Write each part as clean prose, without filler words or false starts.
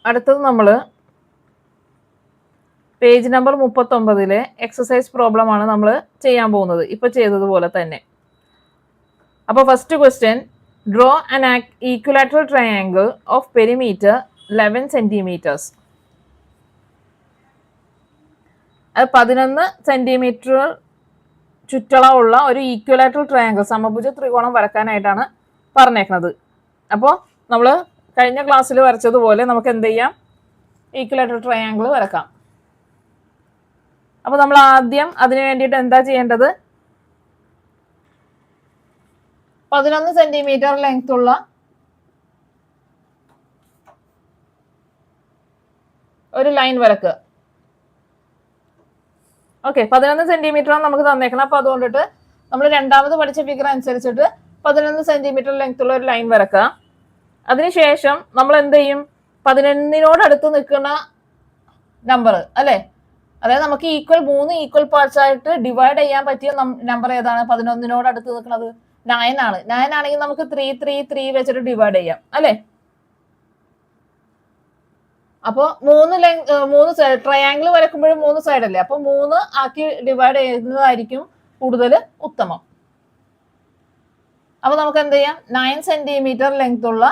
അടുത്തത് നമ്മൾ page number 39 exercise problem ആണ് നമ്മൾ ചെയ്യാൻ പോകുന്നത്. ഇപ്പൊ ചെയ്തതുപോലെ തന്നെ. അപ്പോൾ first question, draw an equilateral triangle of perimeter 11 centimetres. അത് 11 സെന്റിമീറ്റർ ചുറ്റളവുള്ള ഒരു ഈക്വലാറ്ററൽ ട്രയാങ്കിൾ, സമഭുജ ത്രികോണം വരക്കാനായിട്ടാണ് പറഞ്ഞേക്കുന്നത്. അപ്പോൾ നമ്മൾ കഴിഞ്ഞ ക്ലാസ്സിൽ വരച്ചതുപോലെ നമുക്ക് എന്ത് ചെയ്യാം, ഈക്വലാറ്ററൽ ട്രയാങ്കിൾ വരക്കാം. അപ്പോൾ നമ്മൾ ആദ്യം അതിനു വേണ്ടിയിട്ട് എന്താ ചെയ്യേണ്ടത്, 11 സെന്റിമീറ്റർ ലെങ്ത് ഉള്ള ഒരു ലൈൻ വരക്കുക. ഓക്കെ, 11 സെന്റിമീറ്റർ ആണ് നമുക്ക് തന്നേക്കണം. അപ്പൊ അതുകൊണ്ടിട്ട് നമ്മൾ രണ്ടാമത് പഠിച്ച ഫിഗർ അനുസരിച്ചിട്ട് 11 സെന്റിമീറ്റർ ലെങ്ത് ഉള്ള ഒരു ലൈൻ വരക്കുക. അതിനുശേഷം നമ്മൾ എന്ത് ചെയ്യും, 11 അടുത്ത് നിൽക്കുന്ന നമ്പർ അല്ലെ, അതായത് നമുക്ക് മൂന്ന് ഈക്വൽ പാർട്സ് ആയിട്ട് ഡിവൈഡ് ചെയ്യാൻ പറ്റിയ നമ്പർ ഏതാണ്, 11 അടുത്ത് നിൽക്കുന്നത് 9 ആണ്. 9 ആണെങ്കിൽ നമുക്ക് 3 3 3 വെച്ചിട്ട് ഡിവൈഡ് ചെയ്യാം അല്ലെ. അപ്പോൾ മൂന്ന് സൈഡ് ട്രയാങ്കിൾ വരക്കുമ്പോഴും 3 സൈഡ് അല്ലേ, അപ്പൊ 3 ആക്കി ഡിവൈഡ് ചെയ്യുന്നതായിരിക്കും കൂടുതൽ ഉത്തമം. അപ്പൊ നമുക്ക് എന്ത് ചെയ്യാം, 9 സെന്റിമീറ്റർ ലെങ്ത് ഉള്ള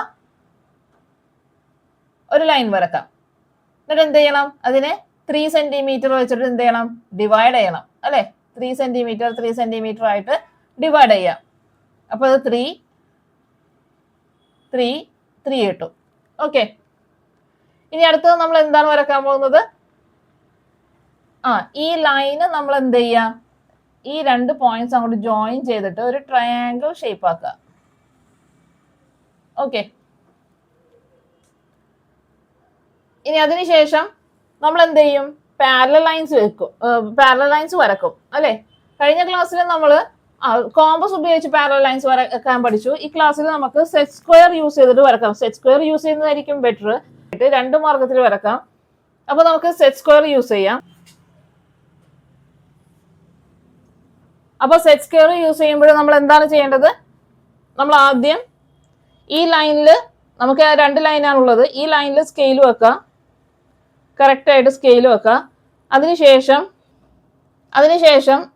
ഒരു ലൈൻ വരക്കാം. എന്നിട്ട് എന്ത് ചെയ്യണം, അതിനെ 3 സെന്റിമീറ്റർ വെച്ചിട്ട് എന്ത് ചെയ്യണം, ഡിവൈഡ് ചെയ്യണം അല്ലെ. 3 സെന്റിമീറ്റർ ആയിട്ട് ഡിവൈഡ് ചെയ്യാം. അപ്പൊ അത് 3 3 3 കിട്ടും. ഓക്കെ, ഇനി അടുത്തത് നമ്മൾ എന്താണ് വരക്കാൻ പോകുന്നത്, ഈ ലൈന് നമ്മൾ എന്ത് ചെയ്യാം, ഈ 2 പോയിന്റ്സ് അങ്ങോട്ട് ജോയിൻ ചെയ്തിട്ട് ഒരു ട്രയാങ്കിൾ ഷേപ്പ് ആക്കുക. ഓക്കെ, ഇനി അതിനുശേഷം നമ്മൾ എന്ത് ചെയ്യും, പാരലൽ ലൈൻസ് വരക്കും അല്ലെ. കഴിഞ്ഞ ക്ലാസ്സിൽ നമ്മൾ കോമ്പസ് ഉപയോഗിച്ച് പാരലൽ ലൈൻസ് വരക്കാൻ പഠിച്ചു. ഈ ക്ലാസ്സിൽ നമുക്ക് സെറ്റ് സ്ക്വയർ യൂസ് ചെയ്തിട്ട് വരക്കാം. സെറ്റ് സ്ക്വയർ യൂസ് ചെയ്യുന്നതായിരിക്കും ബെറ്റർ. 2 മാർഗത്തിൽ വരക്കാം. അപ്പൊ നമുക്ക് സെറ്റ് സ്ക്വയർ യൂസ് ചെയ്യാം. അപ്പൊ സെറ്റ് സ്ക്വയർ യൂസ് ചെയ്യുമ്പോൾ നമ്മൾ എന്താണ് ചെയ്യേണ്ടത്, നമ്മൾ ആദ്യം ഈ ലൈനിൽ, നമുക്ക് 2 ലൈനാണുള്ളത്, ഈ ലൈനിൽ സ്കെയിൽ വെക്കുക, കറക്റ്റ് ആയിട്ട് സ്കെയിൽ വെക്കുക. അതിനുശേഷം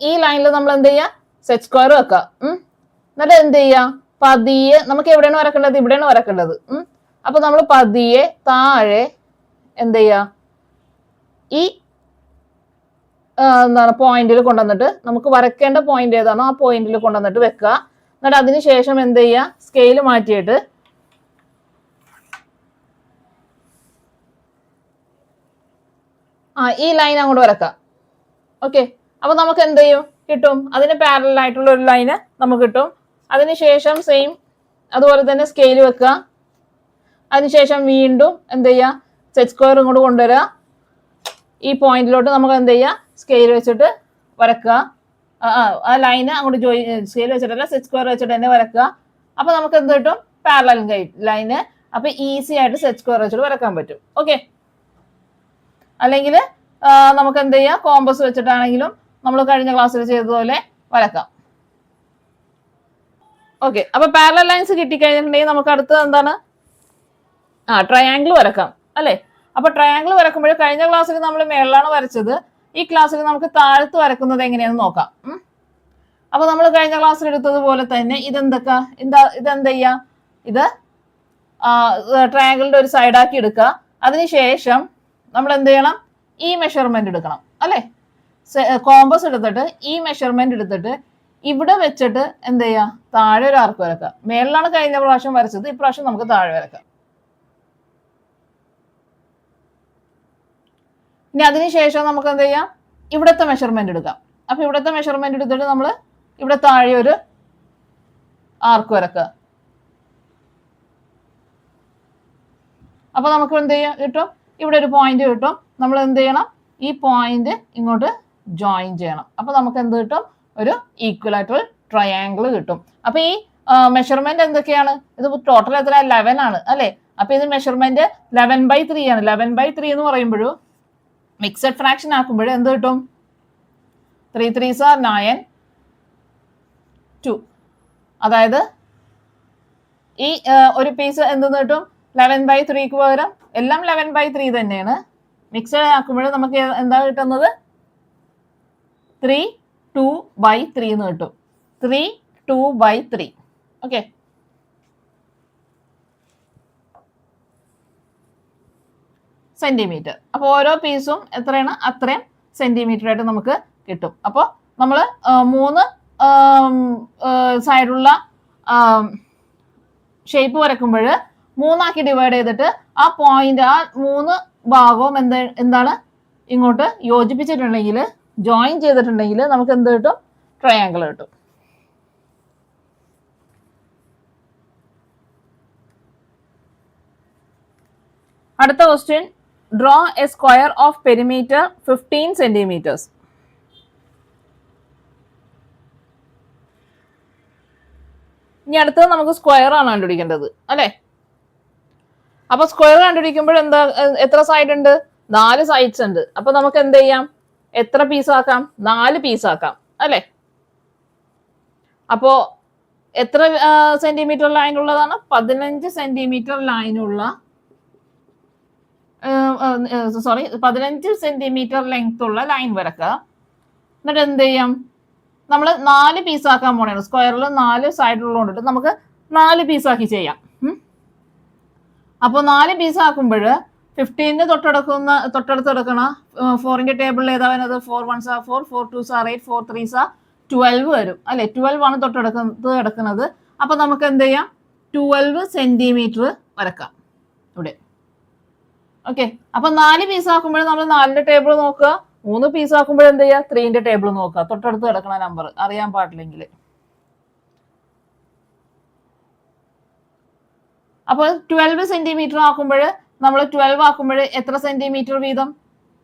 ഈ ലൈനിൽ നമ്മൾ എന്ത് ചെയ്യുക, സെറ്റ് സ്ക്വയർ വെക്കുക. എന്നിട്ട് എന്ത് ചെയ്യുക, പതിയെ, നമുക്ക് എവിടെയാണ് വരക്കേണ്ടത്, ഇവിടെയാണ് വരക്കേണ്ടത്. അപ്പൊ നമ്മൾ പതിയെ താഴെ എന്ത് ചെയ്യുക, ഈ എന്താണ് പോയിന്റിൽ കൊണ്ടുവന്നിട്ട്, നമുക്ക് വരക്കേണ്ട പോയിന്റ് ഏതാണോ ആ പോയിന്റിൽ കൊണ്ടുവന്നിട്ട് വെക്കുക. എന്നിട്ട് അതിനുശേഷം എന്ത് ചെയ്യുക, സ്കെയിൽ മാറ്റിയിട്ട് ഈ ലൈൻ അങ്ങോട്ട് വരക്കാം. ഓക്കെ, അപ്പൊ നമുക്ക് എന്ത് ചെയ്യും, കിട്ടും, അതിന് പാരലൽ ആയിട്ടുള്ള ഒരു ലൈന് നമുക്ക് കിട്ടും. അതിനുശേഷം സെയിം അതുപോലെ തന്നെ സ്കെയിൽ വെക്കുക. അതിനുശേഷം വീണ്ടും എന്ത് ചെയ്യുക, സെറ്റ് സ്ക്വയർ ഇങ്ങോട്ട് കൊണ്ടുവരിക. ഈ പോയിന്റിലോട്ട് നമുക്ക് എന്ത് ചെയ്യുക, സ്കെയിൽ വെച്ചിട്ട് വരക്കുക. ആ ലൈന് അങ്ങോട്ട് സ്കെയിൽ വെച്ചിട്ടല്ല, സെറ്റ് സ്ക്വയർ വെച്ചിട്ട് തന്നെ വരക്കുക. അപ്പൊ നമുക്ക് എന്ത് കിട്ടും, പാരലൽ ലൈന്. അപ്പൊ ഈസി ആയിട്ട് സെറ്റ് സ്ക്വയർ വെച്ചിട്ട് വരക്കാൻ പറ്റും. ഓക്കെ, അല്ലെങ്കിൽ നമുക്ക് എന്ത് ചെയ്യാം, കോമ്പസ് വെച്ചിട്ടാണെങ്കിലും നമ്മൾ കഴിഞ്ഞ ക്ലാസ്സിൽ ചെയ്തതുപോലെ വരക്കാം. ഓക്കെ, അപ്പൊ പാരലൽ ലൈൻസ് കിട്ടിക്കഴിഞ്ഞിട്ടുണ്ടെങ്കിൽ നമുക്ക് അടുത്തത് എന്താണ്, ട്രയാങ്കിൾ വരക്കാം അല്ലെ. അപ്പൊ ട്രയാങ്കിൾ വരക്കുമ്പോൾ കഴിഞ്ഞ ക്ലാസ്സിൽ നമ്മൾ മേളിലാണ് വരച്ചത്, ഈ ക്ലാസ്സിൽ നമുക്ക് താഴത്ത് വരക്കുന്നത് എങ്ങനെയാണെന്ന് നോക്കാം. അപ്പൊ നമ്മൾ കഴിഞ്ഞ ക്ലാസ്സിൽ എടുത്തതുപോലെ തന്നെ ഇതെന്ത് ചെയ്യാം, ഇത് ട്രയാങ്കിളിന്റെ ഒരു സൈഡാക്കി എടുക്കുക. അതിനുശേഷം നമ്മൾ എന്ത് ചെയ്യണം, ഈ മെഷർമെന്റ് എടുക്കണം അല്ലെ. കോമ്പസ് എടുത്തിട്ട് ഈ മെഷർമെന്റ് എടുത്തിട്ട് ഇവിടെ വെച്ചിട്ട് എന്ത് ചെയ്യാം, താഴെ ഒരു ആർക്ക് വരക്കുക. മേളിലാണ് കഴിഞ്ഞ പ്രാവശ്യം വരച്ചത്, ഇപ്രാവശ്യം നമുക്ക് താഴെ വരക്കാം. ഇനി അതിനുശേഷം നമുക്ക് എന്ത് ചെയ്യാം, ഇവിടുത്തെ മെഷർമെന്റ് എടുക്കാം. അപ്പൊ ഇവിടുത്തെ മെഷർമെന്റ് എടുത്തിട്ട് നമ്മൾ ഇവിടെ താഴെ ഒരു ആർക്ക് വരക്കുക. അപ്പൊ നമുക്ക് എന്ത് ചെയ്യാം, കിട്ടും, ഇവിടെ ഒരു പോയിന്റ് കിട്ടും. നമ്മൾ എന്ത് ചെയ്യണം, ഈ പോയിന്റ് ഇങ്ങോട്ട് ജോയിൻ ചെയ്യണം. അപ്പൊ നമുക്ക് എന്ത് കിട്ടും, ഒരു ഈക്വലാറ്ററൽ ട്രയാങ്കിൾ കിട്ടും. അപ്പൊ ഈ മെഷർമെന്റ് എന്തൊക്കെയാണ്, ഇത് ടോട്ടൽ എത്ര, 11 ആണ് അല്ലെ. അപ്പൊ ഇത് മെഷർമെന്റ് 11/3 ആണ്. 11/3 എന്ന് പറയുമ്പോഴും മിക്സഡ് ഫ്രാക്ഷൻ ആക്കുമ്പോൾ എന്ത് കിട്ടും, 3 3s are 9 2. അതായത് ഈ ഒരു പീസ് എന്തെന്ന് കിട്ടും, 11/3ക്ക് പകരം എല്ലാം 11/3 തന്നെയാണ്. മിക്സഡ് ആക്കുമ്പോൾ നമുക്ക് എന്താ കിട്ടുന്നത്? 3/2/3 എന്ന് കിട്ടും. 3/2/3. Okay, centimetre. അപ്പോൾ ഓരോ പീസും എത്രയാണ്? അത്രയും സെന്റിമീറ്റർ ആയിട്ട് നമുക്ക് കിട്ടും. അപ്പോൾ നമ്മൾ 3 സൈഡുള്ള ഷേപ്പ് വരക്കുമ്പോൾ 3ആക്കി ഡിവൈഡ് ചെയ്തിട്ട് ആ പോയിന്റ്, ആ 3 ഭാഗവും എന്താണ് ഇങ്ങോട്ട് യോജിപ്പിച്ചിട്ടുണ്ടെങ്കിൽ, ജോയിൻ ചെയ്തിട്ടുണ്ടെങ്കിൽ നമുക്ക് എന്ത് കിട്ടും? ട്രയാങ്കിൾ കിട്ടും. അടുത്ത question, draw A square of perimeter 15 centimetres. ഇനി അടുത്തത് നമുക്ക് സ്ക്വയർ ആണ് കണ്ടുപിടിക്കേണ്ടത്, അല്ലെ? അപ്പൊ സ്ക്വയർ കണ്ടുപിടിക്കുമ്പോൾ എത്ര സൈഡ് ഉണ്ട്? 4 സൈഡ്സ് ഉണ്ട്. അപ്പൊ നമുക്ക് എന്ത് ചെയ്യാം? എത്ര പീസാക്കാം? 4 പീസാക്കാം, അല്ലെ? അപ്പോ എത്ര സെന്റിമീറ്റർ ലൈൻ ഉള്ളതാണ്? 15 സെന്റിമീറ്റർ ലൈനുള്ള 15 സെന്റിമീറ്റർ ലെങ്ത് ഉള്ള ലൈൻ വരക്കുക. എന്നിട്ട് എന്ത് ചെയ്യാം? നമ്മൾ 4 പീസാക്കാൻ പോണേ. സ്ക്വയറിൽ 4 സൈഡിലുള്ളതുകൊണ്ട് നമുക്ക് 4 പീസാക്കി ചെയ്യാം. അപ്പോൾ 4 പീസാക്കുമ്പോൾ 15 തൊട്ടടുത്ത് കിടക്കണ 4ന്റെ ടേബിളിൽ ഏതാ വരുന്നത്? 4 1s are 4, 4 2s are 8, 4 3s are 12 വരും, അല്ലെ? 12 ആണ് തൊട്ടടുത്ത് കിടക്കുന്നത്. അപ്പൊ നമുക്ക് എന്ത് ചെയ്യാം? 12 സെന്റിമീറ്റർ വരക്കാം ഇവിടെ. ഓക്കെ, അപ്പൊ 4 പീസാക്കുമ്പോൾ നമ്മൾ 4ന്റെ ടേബിൾ നോക്കുക. 3 പീസാക്കുമ്പോൾ എന്ത് ചെയ്യുക? 3ന്റെ ടേബിൾ നോക്കുക, തൊട്ടടുത്ത് കിടക്കണ നമ്പർ അറിയാൻ പാടില്ലെങ്കിൽ. അപ്പോൾ 12 സെന്റിമീറ്റർ ആക്കുമ്പോൾ നമ്മൾ 12 ആക്കുമ്പോൾ എത്ര സെന്റിമീറ്റർ വീതം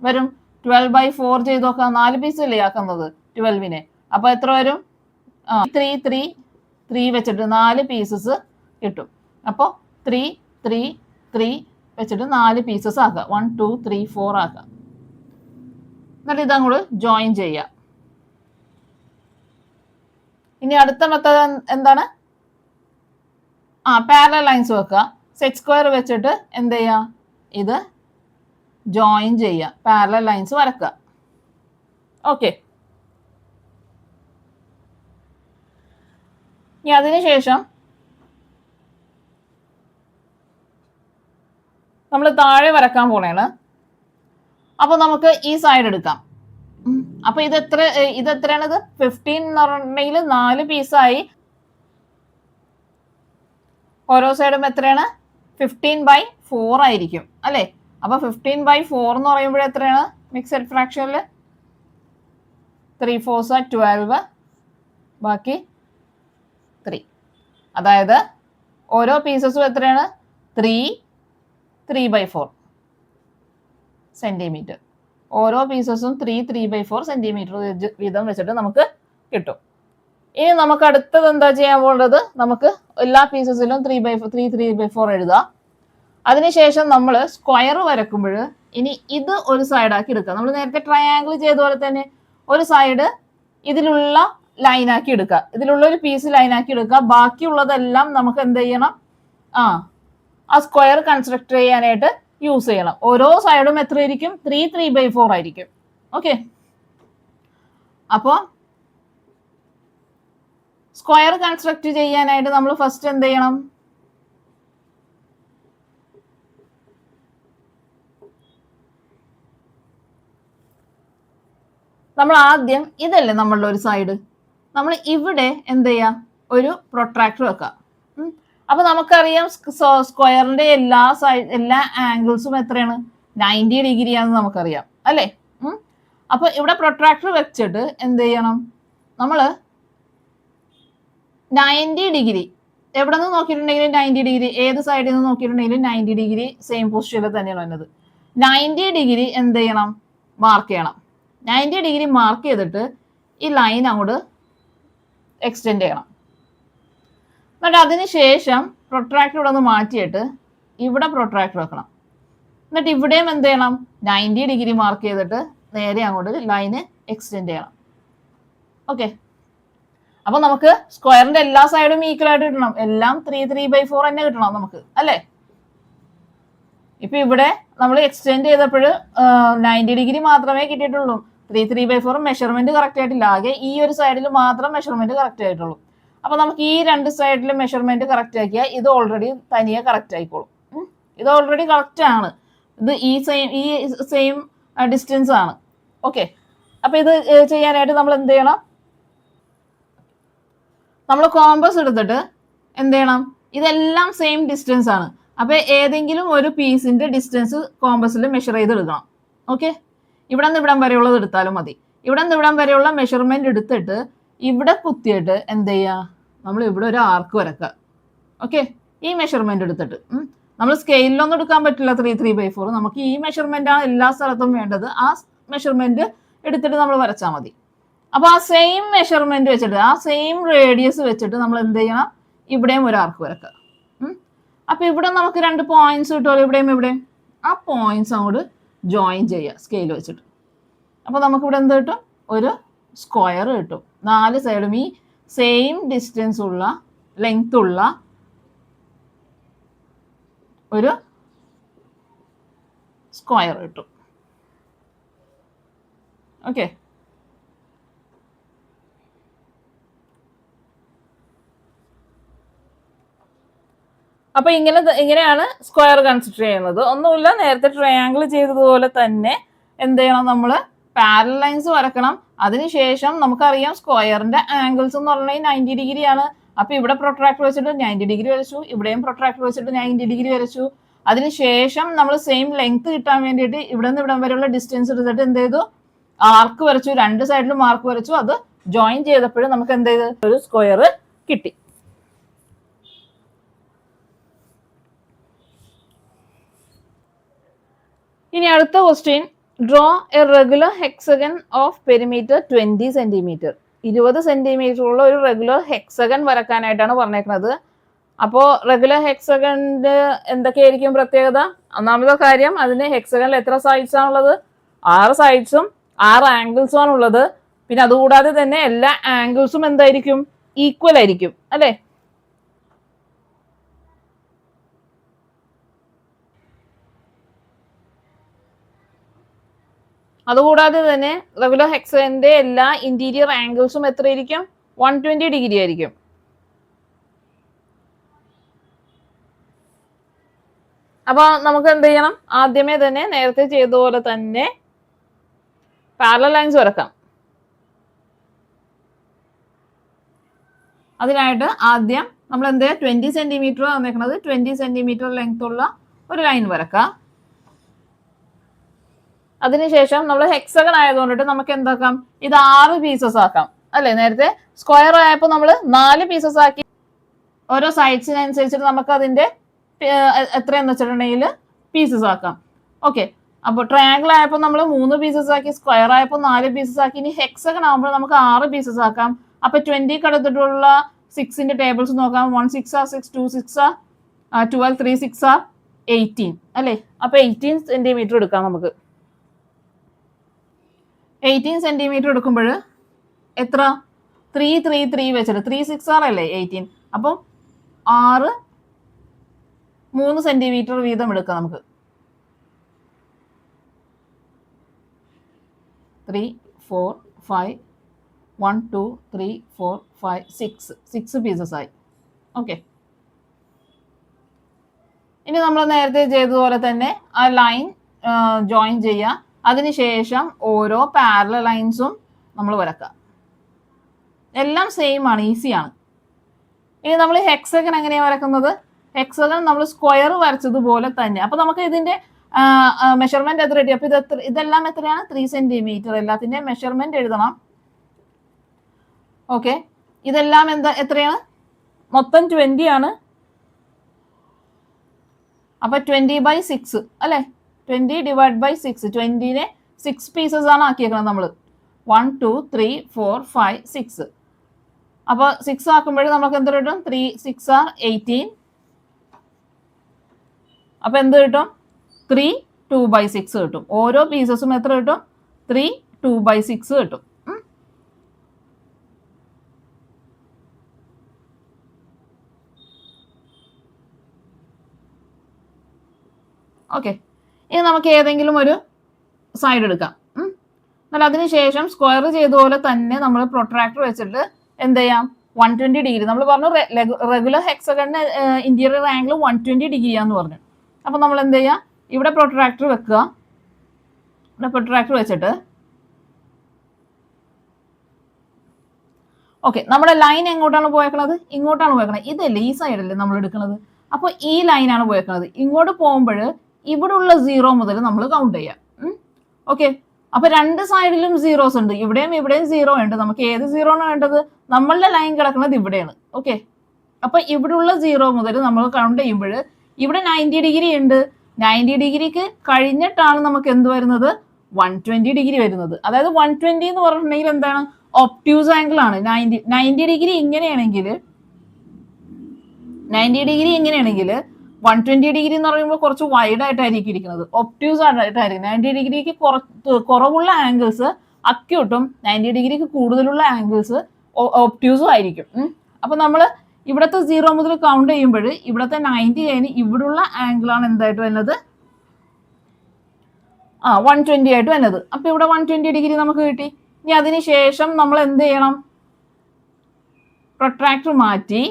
വരും? 12/4 ചെയ്ത് നോക്കാം. 4 പീസല്ലേ ആക്കുന്നത് 12നെ. അപ്പൊ എത്ര വരും? 3 വെച്ചിട്ട് 4 പീസസ് കിട്ടും. അപ്പോൾ 3 വെച്ചിട്ട് 4 പീസസ് ആക്കുക. 1 2 3 4 ആക്കുക. എന്നിട്ട് ഇതങ്ങോട്ട് ജോയിൻ ചെയ്യാം. ഇനി അടുത്ത മെത്തേഡ് എന്താണ്? പാരലൽ ലൈൻസ് വെക്കുക. സെറ്റ് സ്ക്വയർ വെച്ചിട്ട് എന്ത് ചെയ്യുക? ഇത് ജോയിൻ ചെയ്യുക, പാരലൽ ലൈൻസ് വരക്കുക. ഓക്കെ, ഇനി അതിനുശേഷം നമ്മൾ താഴെ വരക്കാൻ പോണേണ്. അപ്പൊ നമുക്ക് ഈ സൈഡ് എടുക്കാം. അപ്പൊ ഇതെത്രയാണിത്? 15 എന്ന് പറഞ്ഞെങ്കിൽ 4 പീസായി. ഓരോ സൈഡും എത്രയാണ്? 15/4 ആയിരിക്കും, അല്ലെ? അപ്പൊ 15/4 എന്ന് പറയുമ്പോൾ എത്രയാണ്? മിക്സഡ് ഫ്രാക്ഷനിൽ 3 4s are 12, ബാക്കി 3. അതായത് ഓരോ പീസസും എത്രയാണ്? 3/4 സെന്റിമീറ്റർ. ഓരോ പീസസും 3/4 സെന്റിമീറ്റർ വീതം വെച്ചിട്ട് നമുക്ക് കിട്ടും. ഇനി നമുക്ക് അടുത്തത് എന്താ ചെയ്യാൻ പോകുന്നത്? നമുക്ക് എല്ലാ പീസസിലും 3/4 എഴുതാം. അതിനുശേഷം നമ്മൾ സ്ക്വയർ വരക്കുമ്പോൾ ഇനി ഇത് ഒരു സൈഡാക്കി എടുക്കുക. നമ്മൾ നേരത്തെ ട്രയാങ്കിൾ ചെയ്ത പോലെ തന്നെ ഒരു സൈഡ് ഇതിലുള്ള ലൈനാക്കി എടുക്കുക. ഇതിലുള്ള ഒരു പീസ് ലൈനാക്കി എടുക്കുക. ബാക്കിയുള്ളതെല്ലാം നമുക്ക് എന്ത് ചെയ്യണം? ആ സ്ക്വയർ കൺസ്ട്രക്ട് ചെയ്യാനായിട്ട് യൂസ് ചെയ്യണം. ഓരോ സൈഡും എത്ര ആയിരിക്കും? 3/4 ആയിരിക്കും. ഓക്കെ, അപ്പോൾ സ്ക്വയർ കൺസ്ട്രക്ട് ചെയ്യാനായിട്ട് നമ്മൾ ഫസ്റ്റ് എന്ത് ചെയ്യണം? നമ്മൾ ആദ്യം ഇതല്ലേ നമ്മളുടെ ഒരു സൈഡ്, നമ്മൾ ഇവിടെ എന്ത് ചെയ്യാം? ഒരു പ്രൊട്രാക്ടർ വെക്കാം. അപ്പൊ നമുക്കറിയാം സ്ക്വയറിന്റെ എല്ലാ ആംഗിൾസും എത്രയാണ്? 90 ഡിഗ്രി ആണെന്ന് നമുക്കറിയാം, അല്ലേ? അപ്പൊ ഇവിടെ പ്രൊട്രാക്ടർ വെച്ചിട്ട് എന്ത് ചെയ്യണം? നമ്മള് 90 ഡിഗ്രി എവിടെ നിന്ന് നോക്കിയിട്ടുണ്ടെങ്കിലും 90 ഡിഗ്രി, ഏത് സൈഡിൽ നിന്ന് നോക്കിയിട്ടുണ്ടെങ്കിലും 90 ഡിഗ്രി സെയിം പൊസിഷനിൽ തന്നെയാണ് വരുന്നത്. 90 ഡിഗ്രി എന്ത് ചെയ്യണം? മാർക്ക് ചെയ്യണം. 90 ഡിഗ്രി മാർക്ക് ചെയ്തിട്ട് ഈ ലൈൻ അങ്ങോട്ട് എക്സ്റ്റെൻഡ് ചെയ്യണം. എന്നിട്ട് അതിന് ശേഷം പ്രൊട്രാക്ടർ ഇവിടെ നിന്ന് മാറ്റിയിട്ട് ഇവിടെ പ്രൊട്രാക്ടർ വെക്കണം. എന്നിട്ട് ഇവിടെയും എന്ത് ചെയ്യണം? 90 ഡിഗ്രി മാർക്ക് ചെയ്തിട്ട് നേരെ അങ്ങോട്ട് ലൈന് എക്സ്റ്റെൻഡ് ചെയ്യണം. ഓക്കെ, അപ്പൊ നമുക്ക് സ്ക്വയറിന്റെ എല്ലാ സൈഡും ഈക്വൽ ആയിട്ട് കിട്ടണം. എല്ലാം 3/4 തന്നെ കിട്ടണം നമുക്ക്, അല്ലേ? ഇപ്പൊ ഇവിടെ നമ്മൾ എക്സ്റ്റെൻഡ് ചെയ്തപ്പോൾ 90 ഡിഗ്രി മാത്രമേ കിട്ടിയിട്ടുള്ളൂ. 3/4 മെഷർമെന്റ് കറക്റ്റ് ആയിട്ടില്ല. ആകെ ഈ ഒരു സൈഡിൽ മാത്രം മെഷർമെന്റ് കറക്റ്റ് ആയിട്ടുള്ളൂ. അപ്പൊ നമുക്ക് ഈ രണ്ട് സൈഡിലും മെഷർമെന്റ് കറക്റ്റ് ആക്കിയാൽ ഇത് ഓൾറെഡി തനിയെ കറക്റ്റ് ആയിക്കോളും. ഇത് ഓൾറെഡി കറക്റ്റ് ആണ്. ഇത് ഈ സെയിം ഡിസ്റ്റൻസ് ആണ്. ഓക്കെ, അപ്പൊ ഇത് ചെയ്യാനായിട്ട് നമ്മൾ എന്ത് ചെയ്യണം? നമ്മൾ കോമ്പസ് എടുത്തിട്ട് എന്ത് ചെയ്യണം? ഇതെല്ലാം സെയിം ഡിസ്റ്റൻസ് ആണ്. അപ്പൊ ഏതെങ്കിലും ഒരു പീസിന്റെ ഡിസ്റ്റൻസ് കോമ്പസിൽ മെഷർ ചെയ്ത് എടുക്കണം. ഓക്കെ, ഇവിടെ നിന്ന് ഇവിടം വരെയുള്ളത് എടുത്താലും മതി. ഇവിടെ നിന്ന് ഇവിടം വരെയുള്ള മെഷർമെന്റ് എടുത്തിട്ട് ഇവിടെ കുത്തിയിട്ട് എന്ത് ചെയ്യുക? നമ്മൾ ഇവിടെ ഒരു ആർക്ക് വരക്കുക. ഓക്കെ, ഈ മെഷർമെന്റ് എടുത്തിട്ട് നമ്മൾ സ്കെയിലൊന്നും എടുക്കാൻ പറ്റില്ല. 3/4 നമുക്ക് ഈ മെഷർമെന്റ് ആണ് എല്ലാ സ്ഥലത്തും വേണ്ടത്. ആ മെഷർമെന്റ് എടുത്തിട്ട് നമ്മൾ വരച്ചാൽ മതി. അപ്പൊ ആ സെയിം മെഷർമെന്റ് വെച്ചിട്ട് ആ സെയിം റേഡിയസ് വെച്ചിട്ട് നമ്മൾ എന്ത് ചെയ്യണം? ഇവിടെയും ഒരു ആർക്ക് വരക്കുക. അപ്പൊ ഇവിടെ നമുക്ക് 2 പോയിന്റ്സ് കിട്ടുമല്ലോ, ഇവിടെയും ഇവിടെയും. ആ പോയിന്റ്സ് അങ്ങോട്ട് ജോയിൻ ചെയ്യുക സ്കെയിൽ വെച്ചിട്ട്. അപ്പൊ നമുക്ക് ഇവിടെ എന്ത് കിട്ടും? ഒരു സ്ക്വയർ കിട്ടും. 4 സൈഡും ഈ സെയിം ഡിസ്റ്റൻസ് ഉള്ള ലെങ്ത് ഉള്ള ഒരു സ്ക്വയർ കിട്ടും. ഓക്കെ, അപ്പൊ ഇങ്ങനെയാണ് സ്ക്വയർ കൺസിഡർ ചെയ്യുന്നത്. ഒന്നുമില്ല, നേരത്തെ ട്രയാങ്കിൾ ചെയ്തതുപോലെ തന്നെ എന്ത് ചെയ്യണം? നമ്മൾ പാരലൽ ലൈൻസ് വരക്കണം. അതിനുശേഷം നമുക്കറിയാം സ്ക്വയറിന്റെ ആംഗിൾസ് എന്ന് പറഞ്ഞാൽ 90 ഡിഗ്രി ആണ്. അപ്പൊ ഇവിടെ പ്രൊട്രാക്ടർ വെച്ചിട്ട് 90 ഡിഗ്രി വരച്ചു, ഇവിടെയും പ്രൊട്രാക്ടർ വെച്ചിട്ട് 90 ഡിഗ്രി വരച്ചു. അതിനുശേഷം നമ്മൾ സെയിം ലെങ്ത് കിട്ടാൻ വേണ്ടിയിട്ട് ഇവിടെ നിന്ന് ഇവിടം വരെയുള്ള ഡിസ്റ്റൻസ് എടുത്തിട്ട് എന്ത് ചെയ്തു? ആർക്ക് വരച്ചു, 2 സൈഡിലും ആർക്ക് വരച്ചു. അത് ജോയിൻ ചെയ്തപ്പോഴും നമുക്ക് എന്ത് ചെയ്ത്? ഒരു സ്ക്വയർ കിട്ടി. ഇനി അടുത്ത question, draw A regular hexagon of perimeter 20 centimetre. 20 centimetre ഉള്ള ഒരു റെഗുലർ ഹെക്സഗൺ വരക്കാനായിട്ടാണ് പറഞ്ഞേക്കുന്നത്. അപ്പോൾ റെഗുലർ ഹെക്സഗണിന്റെ എന്തൊക്കെയായിരിക്കും പ്രത്യേകത? ഒന്നാമത്തെ കാര്യം, അതിന് ഹെക്സഗണിൽ എത്ര സൈഡ്സ് ആണുള്ളത്? 6 സൈഡ്സും 6 ആംഗിൾസും ആണുള്ളത്. പിന്നെ അതുകൂടാതെ തന്നെ എല്ലാ ആംഗിൾസും എന്തായിരിക്കും? ഈക്വൽ ആയിരിക്കും, അല്ലേ? അതുകൂടാതെ തന്നെ റെഗുലർ ഹെക്സഗന്റെ എല്ലാ ഇന്റീരിയർ ആംഗിൾസും എത്രയായിരിക്കും? 120 ഡിഗ്രി ആയിരിക്കും. അപ്പൊ നമുക്ക് എന്ത് ചെയ്യണം? ആദ്യമേ തന്നെ നേരത്തെ ചെയ്തതുപോലെ തന്നെ പാരലൽ ലൈൻസ് വരക്കാം. അതിനായിട്ട് ആദ്യം നമ്മൾ എന്ത് ചെയ്യുക? 20 സെന്റിമീറ്റർ വന്നേക്കുന്നത്. 20 സെന്റിമീറ്റർ ലെങ്ത് ഉള്ള ഒരു ലൈൻ വരക്കാം. അതിനുശേഷം നമ്മൾ ഹെക്സഗൺ ആയതുകൊണ്ടിട്ട് നമുക്ക് എന്താക്കാം? ഇത് 6 പീസസ് ആക്കാം, അല്ലെ? നേരത്തെ സ്ക്വയർ ആയപ്പോൾ നമ്മൾ 4 പീസസ് ആക്കി. ഓരോ സൈഡ്സിനനുസരിച്ചിട്ട് നമുക്ക് അതിന്റെ എത്രയെന്ന് വെച്ചിട്ടുണ്ടെങ്കിൽ പീസസ് ആക്കാം. ഓക്കെ, അപ്പോൾ ട്രയാങ്കിൾ ആയപ്പോൾ നമ്മൾ 3 പീസസ് ആക്കി, സ്ക്വയർ ആയപ്പോൾ 4 പീസസ് ആക്കി. ഇനി ഹെക്സഗൺ ആകുമ്പോൾ നമുക്ക് 6 പീസസ് ആക്കാം. അപ്പൊ 20 കടത്തിട്ടുള്ള 6ന്റെ ടേബിൾസ് നോക്കാം. 1 6 6, 2 6 12, 3 6 18, അല്ലേ? അപ്പൊ 18 സെന്റിമീറ്റർ എടുക്കാം നമുക്ക്. 18 സെന്റിമീറ്റർ എടുക്കുമ്പോൾ എത്ര? 3 3 3 വെച്ചിട്ട് 3 6 അല്ലേ 18. അപ്പം 6 3 സെന്റിമീറ്റർ വീതം എടുക്കാം നമുക്ക്. 3 4 5 1 2 3 4 5 6 പീസസ് ആയി. ഓക്കെ, ഇനി നമ്മൾ നേരത്തെ ചെയ്തതുപോലെ തന്നെ ആ ലൈൻ ജോയിൻ ചെയ്യുക. അതിനുശേഷം ഓരോ പാരലൽ ലൈൻസും നമ്മൾ വരക്കുക. എല്ലാം സെയിം ആണ്, ഈസിയാണ്. ഇനി നമ്മൾ ഹെക്സഗൺ എങ്ങനെയാണ് വരക്കുന്നത്? ഹെക്സഗൺ നമ്മൾ സ്ക്വയർ വരച്ചതുപോലെ തന്നെ. അപ്പൊ നമുക്ക് ഇതിന്റെ മെഷർമെന്റ് എത്ര കിട്ടി? അപ്പൊ ഇതെല്ലാം എത്രയാണ്? 3 സെന്റിമീറ്റർ. എല്ലാത്തിന്റെ മെഷർമെന്റ് എഴുതണം. ഓക്കെ, ഇതെല്ലാം എത്രയാണ്? മൊത്തം 20 ആണ്. അപ്പൊ 20/6 അല്ലെ? 20 ഡിവൈഡ് ബൈ 6. 20നെ 6 പീസസ് ആണ് ആക്കിയേക്കണം നമ്മൾ. 1 2 3 4 5 6. അപ്പൊ 6 ആക്കുമ്പോഴും നമുക്ക് എന്ത് കിട്ടും? 3 6 18. അപ്പൊ എന്ത് കിട്ടും? 3 2/6 കിട്ടും. ഓരോ പീസസും എത്ര കിട്ടും? 3 2/6 കിട്ടും. ഓക്കെ, ഇനി നമുക്ക് ഏതെങ്കിലും ഒരു സൈഡ് എടുക്കാം. എന്നാൽ അതിനുശേഷം സ്ക്വയർ ചെയ്ത പോലെ തന്നെ നമ്മൾ പ്രൊട്രാക്ടർ വെച്ചിട്ട് എന്ത് ചെയ്യാം, 120 ഡിഗ്രി. നമ്മൾ പറഞ്ഞു റെഗുലർ ഹെക്സഗണിന് ഇന്റീരിയർ ആംഗിൾ 120 ഡിഗ്രിയാന്ന് പറഞ്ഞു. അപ്പൊ നമ്മൾ എന്ത് ചെയ്യാം, ഇവിടെ പ്രൊട്രാക്ടർ വെക്കുക. ഇവിടെ പ്രൊട്രാക്ടർ വെച്ചിട്ട് ഓക്കെ, നമ്മുടെ ലൈൻ എങ്ങോട്ടാണ് പോയേക്കണത്? ഇങ്ങോട്ടാണ് പോയേക്കണത്. ഇതല്ലേ, ഈ സൈഡല്ലേ നമ്മൾ എടുക്കുന്നത്. അപ്പോൾ ഈ ലൈനാണ് പോയേക്കണത്. ഇങ്ങോട്ട് പോകുമ്പോൾ ഇവിടെ ഉള്ള 0 മുതൽ നമ്മൾ കൗണ്ട് ചെയ്യാം. ഓക്കെ, അപ്പൊ രണ്ട് സൈഡിലും സീറോസ് ഉണ്ട്, ഇവിടെയും ഇവിടെയും 0 ഉണ്ട്. നമുക്ക് ഏത് 0 ആണ് വേണ്ടത്? നമ്മളുടെ ലൈൻ കിടക്കുന്നത് ഇവിടെയാണ്. ഓക്കെ, അപ്പൊ ഇവിടെ ഉള്ള 0 മുതൽ നമ്മൾ കൗണ്ട് ചെയ്യുമ്പോൾ ഇവിടെ 90 ഡിഗ്രി ഉണ്ട്. 90 ഡിഗ്രിക്ക് കഴിഞ്ഞിട്ടാണ് നമുക്ക് എന്ത് വരുന്നത്? 120 ഡിഗ്രി വരുന്നത്. അതായത് 120 എന്ന് പറഞ്ഞിട്ടുണ്ടെങ്കിൽ എന്താണ്? ഒബ്റ്റ്യൂസ് ആംഗിൾ ആണ്. 90 ഡിഗ്രി ഇങ്ങനെയാണെങ്കിൽ 120 ഡിഗ്രി എന്ന് പറയുമ്പോൾ കുറച്ച് വൈഡ് ആയിട്ടായിരിക്കും ഇരിക്കുന്നത്, ഒബ്റ്റ്യൂസ് ആയിട്ടായിരിക്കും. 90 ഡിഗ്രിക്ക് കുറവുള്ള ആംഗിൾസ് അക്യൂട്ടും 90 ഡിഗ്രിക്ക് കൂടുതലുള്ള ആംഗിൾസ് ഒബ്റ്റ്യൂസും ആയിരിക്കും. അപ്പൊ നമ്മൾ ഇവിടുത്തെ 0 മുതൽ കൗണ്ട് ചെയ്യുമ്പോൾ ഇവിടുത്തെ 90 കഴിഞ്ഞ് ഇവിടുള്ള ആംഗിളാണ് എന്തായിട്ട് വരുന്നത്? 120 ആയിട്ട് വരുന്നത്. അപ്പൊ ഇവിടെ 120 ഡിഗ്രി നമുക്ക് കിട്ടി. ഇനി അതിനുശേഷം നമ്മൾ എന്ത് ചെയ്യണം? പ്രൊട്രാക്ടർ മാറ്റി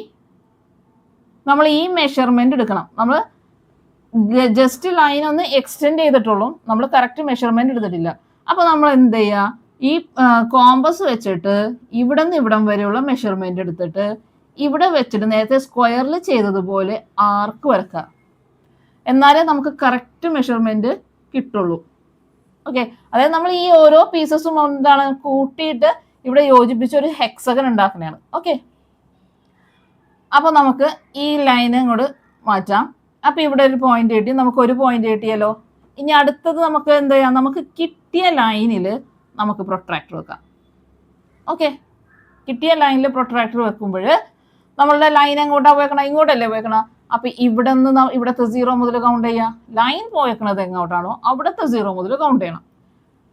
നമ്മൾ ഈ മെഷർമെന്റ് എടുക്കണം. നമ്മൾ ജസ്റ്റ് ലൈൻ ഒന്ന് എക്സ്റ്റെൻഡ് ചെയ്തിട്ടുള്ളൂ, നമ്മൾ കറക്റ്റ് മെഷർമെന്റ് എടുത്തിട്ടില്ല. അപ്പൊ നമ്മൾ എന്ത് ചെയ്യുക, ഈ കോമ്പസ് വെച്ചിട്ട് ഇവിടെ നിന്ന് ഇവിടം വരെയുള്ള മെഷർമെന്റ് എടുത്തിട്ട് ഇവിടെ വെച്ചിട്ട് നേരത്തെ സ്ക്വയറിൽ ചെയ്തതുപോലെ ആർക്ക് വരക്കുക. എന്നാലേ നമുക്ക് കറക്റ്റ് മെഷർമെന്റ് കിട്ടുള്ളൂ. ഓക്കെ, അതായത് നമ്മൾ ഈ ഓരോ പീസസും എന്താണ് കൂട്ടിയിട്ട് ഇവിടെ യോജിപ്പിച്ച് ഒരു ഹെക്സഗൺ ഉണ്ടാക്കുന്നതാണ്. ഓക്കെ, അപ്പൊ നമുക്ക് ഈ ലൈൻ ഇങ്ങോട്ട് മാറ്റാം. അപ്പൊ ഇവിടെ ഒരു പോയിന്റ് കിട്ടി, നമുക്ക് ഒരു പോയിന്റ് കിട്ടിയല്ലോ. ഇനി അടുത്തത് നമുക്ക് എന്ത് ചെയ്യാം, നമുക്ക് കിട്ടിയ ലൈനിൽ നമുക്ക് പ്രൊട്രാക്ടർ വെക്കാം. ഓക്കെ, കിട്ടിയ ലൈനിൽ പ്രൊട്രാക്ടർ വെക്കുമ്പോൾ നമ്മളുടെ ലൈൻ എങ്ങോട്ടാ പോയേക്കണം? ഇങ്ങോട്ടല്ലേ പോയേക്കണം. അപ്പൊ ഇവിടെ നിന്ന് ഇവിടുത്തെ 0 മുതൽ കൗണ്ട് ചെയ്യാം. ലൈൻ പോയേക്കണത് എങ്ങോട്ടാണോ അവിടുത്തെ 0 മുതൽ കൗണ്ട് ചെയ്യണം.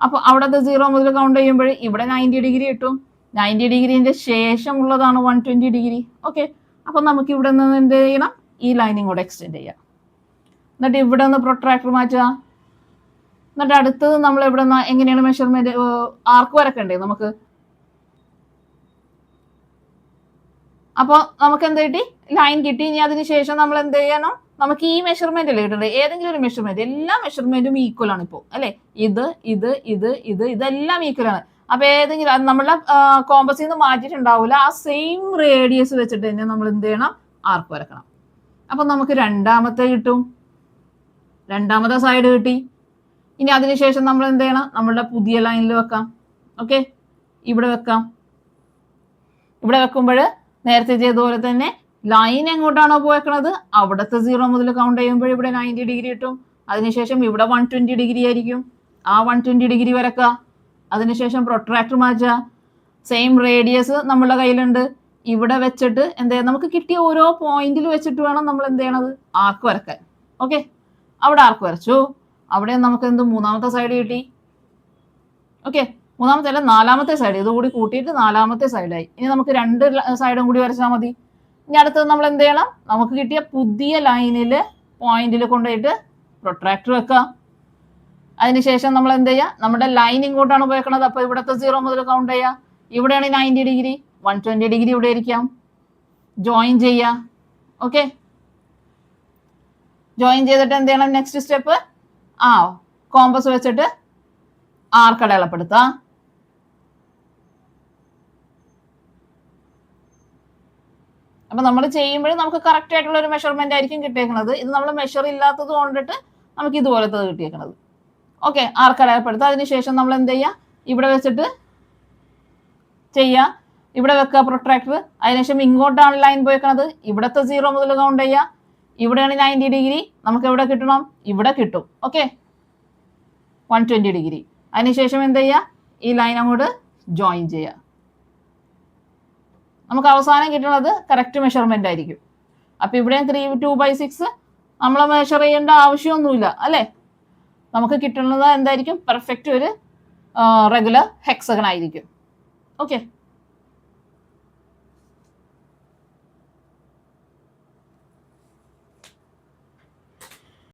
അപ്പൊ അവിടുത്തെ 0 മുതൽ കൗണ്ട് ചെയ്യുമ്പോൾ ഇവിടെ 90 ഡിഗ്രി കിട്ടും. 90 ഡിഗ്രിന്റെ ശേഷം ഉള്ളതാണ് 120 ഡിഗ്രി. ഓക്കെ, അപ്പൊ നമുക്ക് ഇവിടെ നിന്ന് എന്ത് ചെയ്യണം? ഈ ലൈനിങ് കൂടെ എക്സ്റ്റെൻഡ് ചെയ്യാം. എന്നിട്ട് ഇവിടെ നിന്ന് പ്രൊട്രാക്ടർ മാറ്റുക. എന്നിട്ട് അടുത്തത് നമ്മൾ ഇവിടെ നിന്ന് എങ്ങനെയാണ് മെഷർമെന്റ് ആർക്ക് വരക്കണ്ടേ നമുക്ക്? അപ്പോൾ നമുക്ക് എന്ത് കിട്ടി? ലൈൻ കിട്ടി. ഇനി അതിന് ശേഷം നമ്മൾ എന്ത് ചെയ്യണം? നമുക്ക് ഈ മെഷർമെന്റ് അല്ലേ കിട്ടേണ്ടത്, ഏതെങ്കിലും ഒരു മെഷർമെന്റ്. എല്ലാ മെഷർമെന്റും ഈക്വൽ ആണ് ഇപ്പോൾ, അല്ലെ? ഇതെല്ലാം ഈക്വൽ ആണ്. അപ്പൊ ഏതെങ്കിലും നമ്മളുടെ കോമ്പസിൽ നിന്ന് മാറ്റിയിട്ടുണ്ടാവില്ല, ആ സെയിം റേഡിയസ് വെച്ചിട്ട് തന്നെ നമ്മൾ എന്ത് ചെയ്യണം? ആർക്ക് വരക്കണം. അപ്പൊ നമുക്ക് രണ്ടാമത്തെ കിട്ടും, രണ്ടാമത്തെ സൈഡ് കിട്ടി. ഇനി അതിനുശേഷം നമ്മൾ എന്ത് ചെയ്യണം? നമ്മളുടെ പുതിയ ലൈനിൽ വെക്കാം. ഓക്കെ, ഇവിടെ വെക്കാം. ഇവിടെ വെക്കുമ്പോൾ നേരത്തെ ചെയ്തതുപോലെ തന്നെ ലൈൻ എങ്ങോട്ടാണോ പോയേക്കണത് അവിടുത്തെ 0 മുതൽ കൗണ്ട് ചെയ്യുമ്പോൾ ഇവിടെ 90 ഡിഗ്രി കിട്ടും. അതിനുശേഷം ഇവിടെ 120 ഡിഗ്രി ആയിരിക്കും. ആ 120 ഡിഗ്രി വരക്കുക. അതിനുശേഷം പ്രൊട്രാക്ടർ മാറ്റുക. സെയിം റേഡിയസ് നമ്മളുടെ കയ്യിലുണ്ട്. ഇവിടെ വെച്ചിട്ട് എന്ത് ചെയ്യാം? നമുക്ക് കിട്ടിയ ഓരോ പോയിന്റിൽ വെച്ചിട്ട് വേണം നമ്മൾ എന്ത് ചെയ്യണത്? ആർക്ക് വരക്കാൻ. ഓക്കെ, അവിടെ ആർക്ക് വരച്ചു. അവിടെ നമുക്ക് എന്ത് മൂന്നാമത്തെ സൈഡ് കിട്ടി. ഓക്കെ, മൂന്നാമത്തെ അല്ല, നാലാമത്തെ സൈഡ്. ഇതുകൂടി കൂട്ടിയിട്ട് നാലാമത്തെ സൈഡായി. ഇനി നമുക്ക് രണ്ട് സൈഡും കൂടി വരച്ചാൽ മതി. ഇനി അടുത്തത് നമ്മൾ എന്ത് ചെയ്യണം? നമുക്ക് കിട്ടിയ പുതിയ ലൈനില് പോയിന്റിൽ കൊണ്ടുപോയിട്ട് പ്രൊട്രാക്ടർ വെക്കുക. അതിനുശേഷം നമ്മൾ എന്ത് ചെയ്യുക? നമ്മുടെ ലൈൻ ഇങ്ങോട്ടാണ് പോയേക്കണത്. അപ്പൊ ഇവിടുത്തെ 0 മുതൽ കൗണ്ട് ചെയ്യുക. ഇവിടെയാണ് 90 ഡിഗ്രി, 120 ഡിഗ്രി ഇവിടെ ഇരിക്കാം. ജോയിൻ ചെയ്യുക. ഓക്കെ, ജോയിൻ ചെയ്തിട്ട് എന്ത് ചെയ്യണം? നെക്സ്റ്റ് സ്റ്റെപ്പ് കോമ്പസ് വെച്ചിട്ട് ആർക്ക് അടയാളപ്പെടുത്താം. അപ്പൊ നമ്മൾ ചെയ്യുമ്പോൾ നമുക്ക് കറക്റ്റ് ആയിട്ടുള്ള ഒരു മെഷർമെന്റ് ആയിരിക്കും കിട്ടിയേക്കുന്നത്. ഇത് നമ്മൾ മെഷർ ഇല്ലാത്തത് കൊണ്ടിട്ട് നമുക്ക് ഇതുപോലത്തെ കിട്ടിയേക്കുന്നത്. ഓക്കെ, ആർക്ക് അടയാളപ്പെടുത്തുക. അതിനുശേഷം നമ്മൾ എന്ത് ചെയ്യുക? ഇവിടെ വെച്ചിട്ട് ചെയ്യുക. ഇവിടെ വെക്കുക പ്രൊട്രാക്ടർ. അതിനുശേഷം ഇങ്ങോട്ടാണ് ലൈൻ പോയേക്കണത്. ഇവിടത്തെ 0 മുതൽ കൗണ്ട് ചെയ്യുക. ഇവിടെയാണ് 90 ഡിഗ്രി. നമുക്ക് എവിടെ കിട്ടണം? ഇവിടെ കിട്ടും. Okay, 120 degree. അതിനുശേഷം എന്ത് ചെയ്യുക? ഈ ലൈൻ അങ്ങോട്ട് ജോയിൻ ചെയ്യുക. നമുക്ക് അവസാനം കിട്ടുന്നത് കറക്റ്റ് മെഷർമെന്റ് ആയിരിക്കും. അപ്പൊ ഇവിടെ 2/6 നമ്മൾ മെഷർ ചെയ്യേണ്ട ആവശ്യമൊന്നുമില്ല, അല്ലേ? നമുക്ക് കിട്ടുന്നത് എന്തായിരിക്കും? പെർഫെക്റ്റ് ഒരു റെഗുലർ ഹെക്സഗൺ ആയിരിക്കും. ഓക്കെ.